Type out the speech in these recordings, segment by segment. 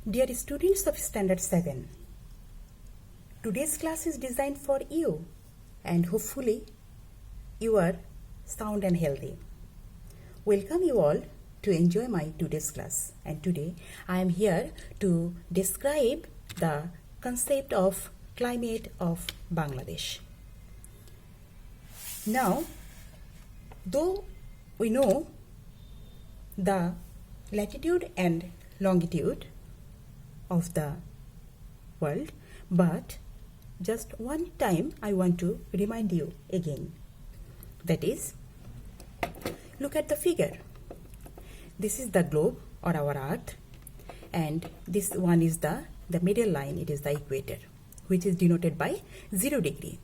Dear students of Standard 7, today's class is designed for you and hopefully you are sound and healthy. Welcome you all to enjoy my today's class, and today I am here to describe the concept of climate of Bangladesh. Now, though we know the latitude and longitude of the world, but just one time I want to remind you again. That is, look at the figure. This is the globe or our earth, and this one is the middle line, it is the equator, which is denoted by 0 degree.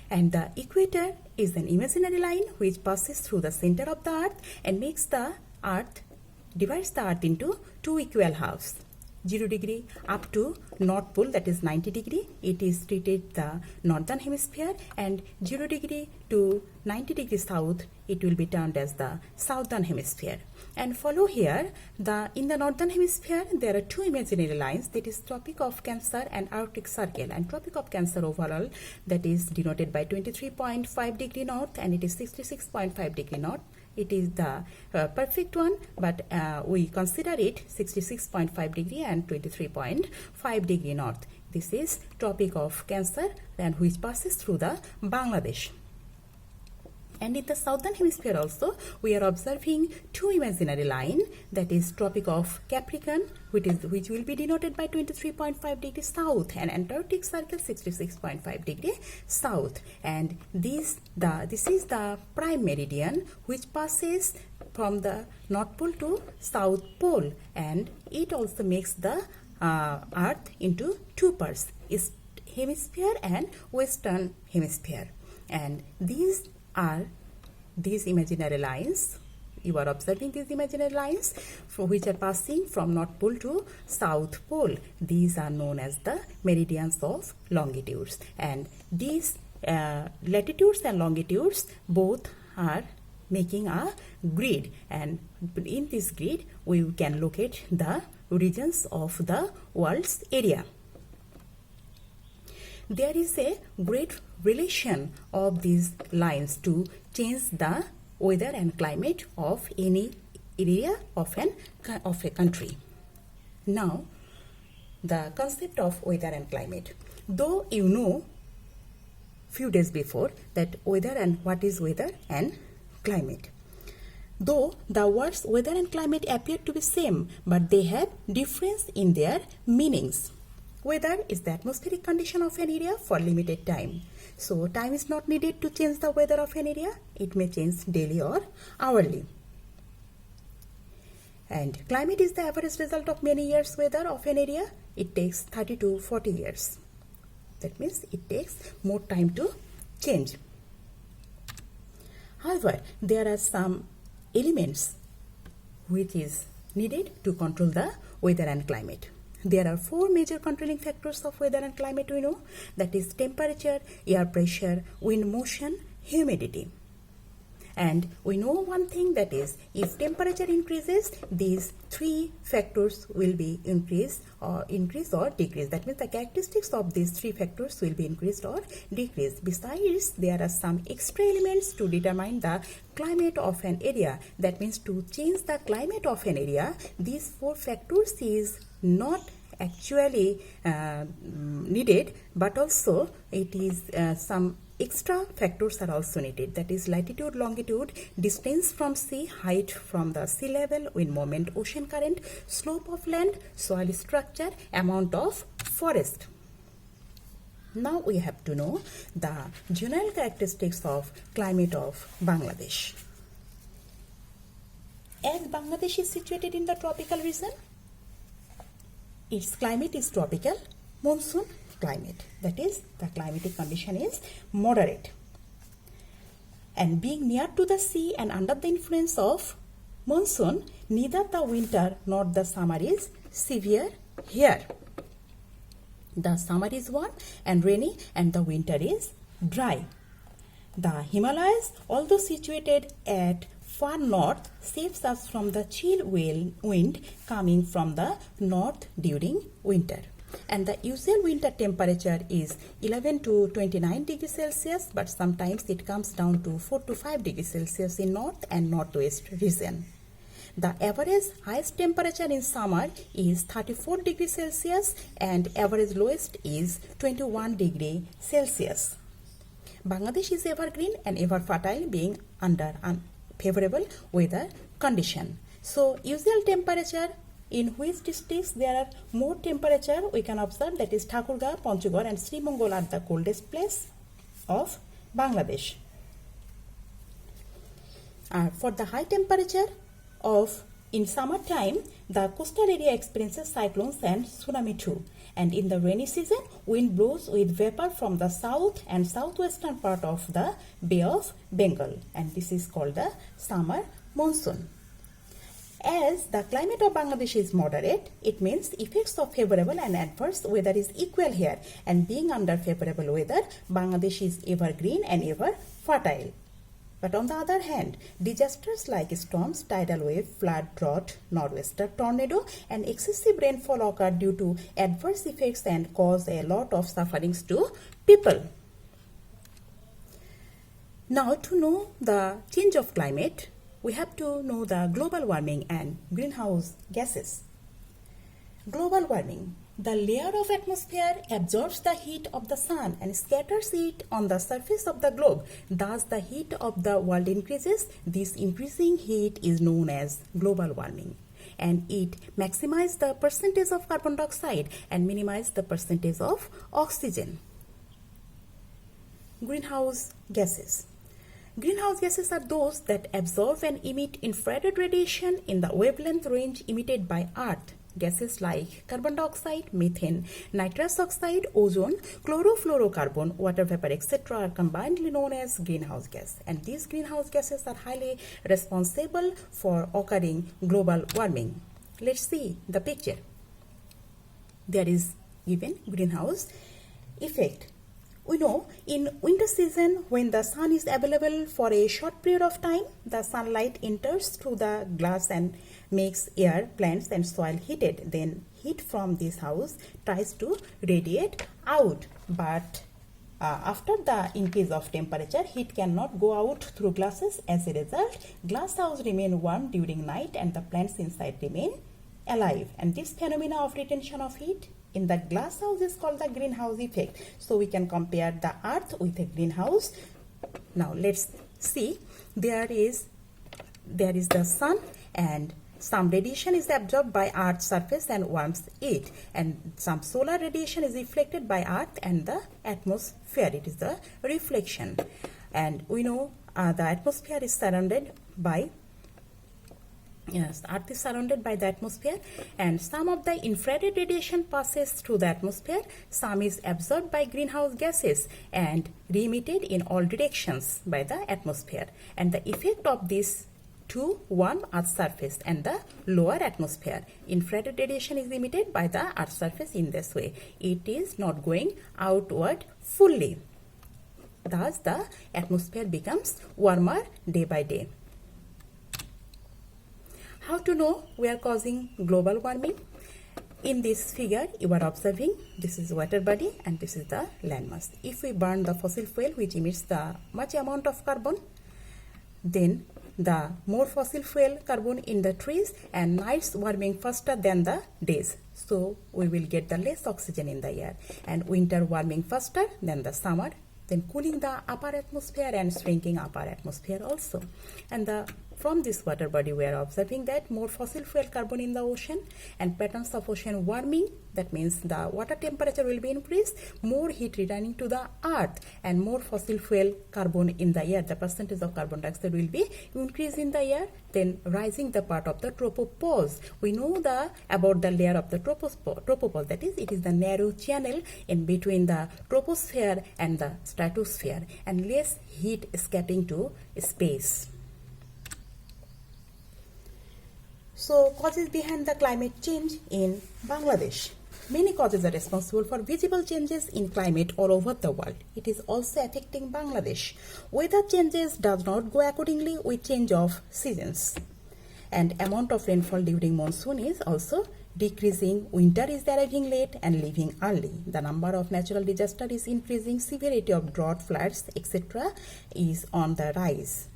And the equator is an imaginary line which passes through the center of the earth and makes the earth, divides the earth into two equal halves. 0 degree up to North Pole, that is 90 degree, it is treated the northern hemisphere, and 0 degree to 90 degree south, it will be termed as the southern hemisphere. And follow here, in the northern hemisphere there are two imaginary lines, that is Tropic of Cancer and Arctic Circle. And Tropic of Cancer overall, that is denoted by 23.5 degree north, and it is 66.5 degree north. It is the perfect one, but we consider it 66.5 degree and 23.5 degree north. This is Tropic of Cancer, and which passes through the Bangladesh. And in the southern hemisphere also, we are observing two imaginary line, that is Tropic of Capricorn, which will be denoted by 23.5 degree south, and Antarctic Circle 66.5 degree south. And this is the prime meridian which passes from the North Pole to South Pole, and it also makes the Earth into two parts, East Hemisphere and Western Hemisphere. And these are these imaginary lines. You are observing these imaginary lines which are passing from North Pole to South Pole. These are known as the meridians of longitudes, and these latitudes and longitudes both are making a grid, and in this grid we can locate the regions of the world's area. There is a great relation of these lines to change the weather and climate of any area of a country. Now, the concept of weather and climate. Though you know few days before that weather and what is weather and climate. Though the words weather and climate appear to be same, but they have difference in their meanings. Weather is the atmospheric condition of an area for limited time. So time is not needed to change the weather of an area. It may change daily or hourly. And climate is the average result of many years' weather of an area. It takes 30 to 40 years. That means it takes more time to change. However, there are some elements which is needed to control the weather and climate. There are four major controlling factors of weather and climate we know, that is temperature, air pressure, wind motion, humidity. And we know one thing, that is if temperature increases, these three factors will be increased or decrease. That means the characteristics of these three factors will be increased or decreased. Besides, there are some extra elements to determine the climate of an area. That means to change the climate of an area, these four factors is not actually needed, but also it is some extra factors are also needed, that is latitude, longitude, distance from sea, height from the sea level, wind moment, ocean current, slope of land, soil structure, amount of forest. Now we have to know the general characteristics of climate of Bangladesh. As Bangladesh is situated in the tropical region, its climate is tropical monsoon climate. That is, the climatic condition is moderate. And being near to the sea and under the influence of monsoon, neither the winter nor the summer is severe here. The summer is warm and rainy, and the winter is dry. The Himalayas, although situated at far north saves us from the chill wind coming from the north during winter. And the usual winter temperature is 11 to 29 degrees Celsius, but sometimes it comes down to 4 to 5 degrees Celsius in north and northwest region. The average highest temperature in summer is 34 degrees Celsius and average lowest is 21 degrees Celsius. Bangladesh is evergreen and ever fertile, being under unfavorable weather condition. So usual temperature in which districts there are more temperature we can observe, that is Thakurgaon, Panchgor and Srimongol are the coldest place of Bangladesh. For the high temperature of in summertime, the coastal area experiences cyclones and tsunami too. And in the rainy season, wind blows with vapor from the south and southwestern part of the Bay of Bengal. And this is called the summer monsoon. As the climate of Bangladesh is moderate, it means effects of favorable and adverse weather is equal here. And being under favorable weather, Bangladesh is evergreen and ever fertile. But on the other hand, disasters like storms, tidal wave, flood, drought, nor'wester, tornado and excessive rainfall occur due to adverse effects and cause a lot of sufferings to people. Now, to know the change of climate, we have to know the global warming and greenhouse gases. Global warming. The layer of atmosphere absorbs the heat of the sun and scatters it on the surface of the globe. Thus, the heat of the world increases. This increasing heat is known as global warming. And it maximizes the percentage of carbon dioxide and minimizes the percentage of oxygen. Greenhouse gases. Greenhouse gases are those that absorb and emit infrared radiation in the wavelength range emitted by Earth. Gases like carbon dioxide, methane, nitrous oxide, ozone, chlorofluorocarbon, water vapor, etc. are combinedly known as greenhouse gas. And these greenhouse gases are highly responsible for occurring global warming. Let's see the picture. There is given greenhouse effect. We know in winter season, when the sun is available for a short period of time, the sunlight enters through the glass and makes air, plants and soil heated. Then heat from this house tries to radiate out. But after the increase of temperature, heat cannot go out through glasses. As a result, glass house remain warm during night and the plants inside remain alive. And this phenomena of retention of heat in the glass house is called the greenhouse effect. So we can compare the earth with a greenhouse. Now let's see. There is the sun, and some radiation is absorbed by Earth's surface and warms it, and some solar radiation is reflected by Earth and the atmosphere. It is the reflection. And we know the atmosphere is surrounded by Earth is surrounded by the atmosphere, and some of the infrared radiation passes through the atmosphere. Some is absorbed by greenhouse gases and re-emitted in all directions by the atmosphere. And the effect of this to warm Earth's surface and the lower atmosphere. Infrared radiation is emitted by the Earth's surface in this way. It is not going outward fully. Thus, the atmosphere becomes warmer day by day. How to know we are causing global warming? In this figure, you are observing this is water body and this is the landmass. If we burn the fossil fuel which emits the much amount of carbon, then the more fossil fuel carbon in the trees and nights warming faster than the days. So we will get the less oxygen in the air, and winter warming faster than the summer, then cooling the upper atmosphere and shrinking upper atmosphere also. And from this water body we are observing that more fossil fuel carbon in the ocean and patterns of ocean warming. That means the water temperature will be increased, more heat returning to the earth, and more fossil fuel carbon in the air. The percentage of carbon dioxide will be increased in the air, then rising the part of the tropopause. We know about the layer of the tropopause, that is, it is the narrow channel in between the troposphere and the stratosphere, and less heat escaping to space. So, causes behind the climate change in Bangladesh. many causes are responsible for visible changes in climate all over the world. It is also affecting Bangladesh. Weather changes does not go accordingly with change of seasons. And amount of rainfall during monsoon is also decreasing. Winter is arriving late and leaving early. The number of natural disasters is increasing. Severity of drought, floods, etc. is on the rise.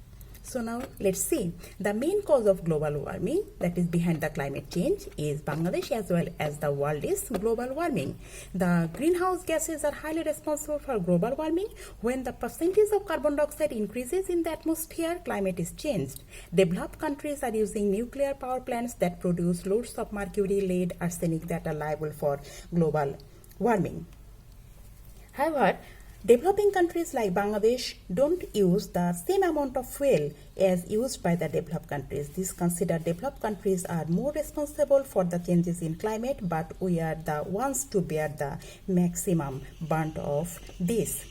So now let's see. The main cause of global warming, that is behind the climate change, is Bangladesh as well as the world is global warming. The greenhouse gases are highly responsible for global warming. When the percentage of carbon dioxide increases in the atmosphere, climate is changed. Developed countries are using nuclear power plants that produce loads of mercury, lead, arsenic that are liable for global warming. However, developing countries like Bangladesh don't use the same amount of fuel as used by the developed countries. These considered developed countries are more responsible for the changes in climate, but we are the ones to bear the maximum brunt of this.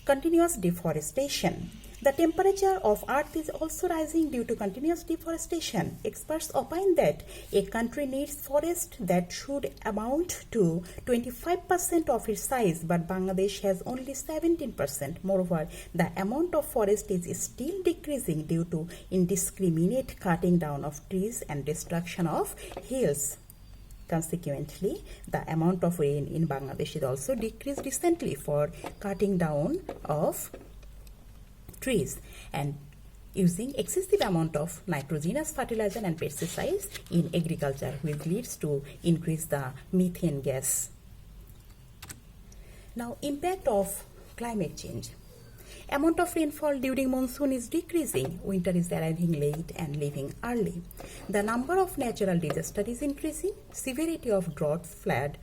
Continuous deforestation. The temperature of Earth is also rising due to continuous deforestation. Experts opine that a country needs forest that should amount to 25% of its size, but Bangladesh has only 17%. Moreover, the amount of forest is still decreasing due to indiscriminate cutting down of trees and destruction of hills. Consequently, the amount of rain in Bangladesh is also decreased recently for cutting down of trees and using excessive amount of nitrogenous fertilizer and pesticides in agriculture, which leads to increase the methane gas. Now, impact of climate change. Amount of rainfall during monsoon is decreasing. Winter is arriving late and leaving early. The number of natural disasters is increasing. Severity of drought, flood,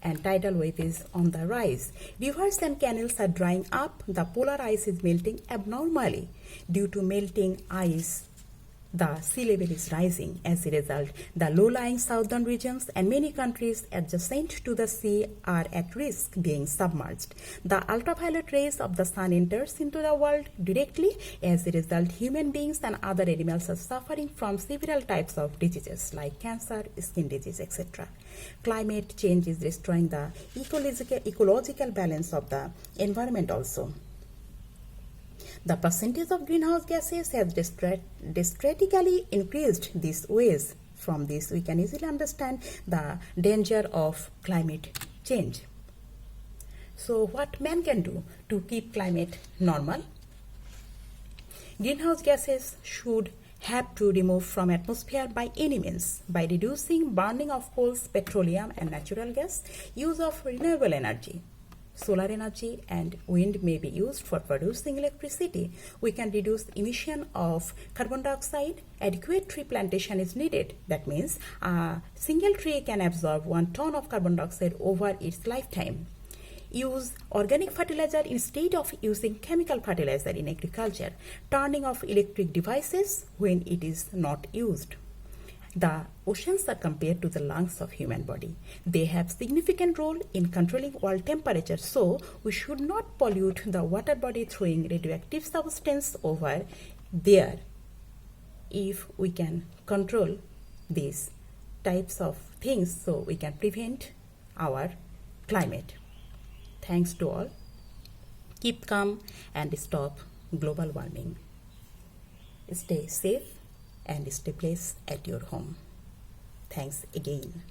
and tidal wave is on the rise. Rivers and canals are drying up. The polar ice is melting abnormally. Due to melting ice, the sea level is rising. As a result, the low-lying southern regions and many countries adjacent to the sea are at risk being submerged. The ultraviolet rays of the sun enters into the world directly. As a result, human beings and other animals are suffering from several types of diseases like cancer, skin disease, etc. Climate change is destroying the ecological balance of the environment also. The percentage of greenhouse gases has drastically increased these ways. From this, we can easily understand the danger of climate change. So, what man can do to keep climate normal? Greenhouse gases should have to remove from atmosphere by any means, by reducing burning of coals, petroleum and natural gas, use of renewable energy. Solar energy and wind may be used for producing electricity. We can reduce emission of carbon dioxide. Adequate tree plantation is needed. That means a single tree can absorb 1 ton of carbon dioxide over its lifetime. Use organic fertilizer instead of using chemical fertilizer in agriculture. Turning off electric devices when it is not used. The oceans are compared to the lungs of human body. They have significant role in controlling world temperature, so we should not pollute the water body throwing radioactive substance over there. If we can control these types of things, so we can prevent our climate. Thanks to all. Keep calm and stop global warming. Stay safe and stay blessed at your home. Thanks again.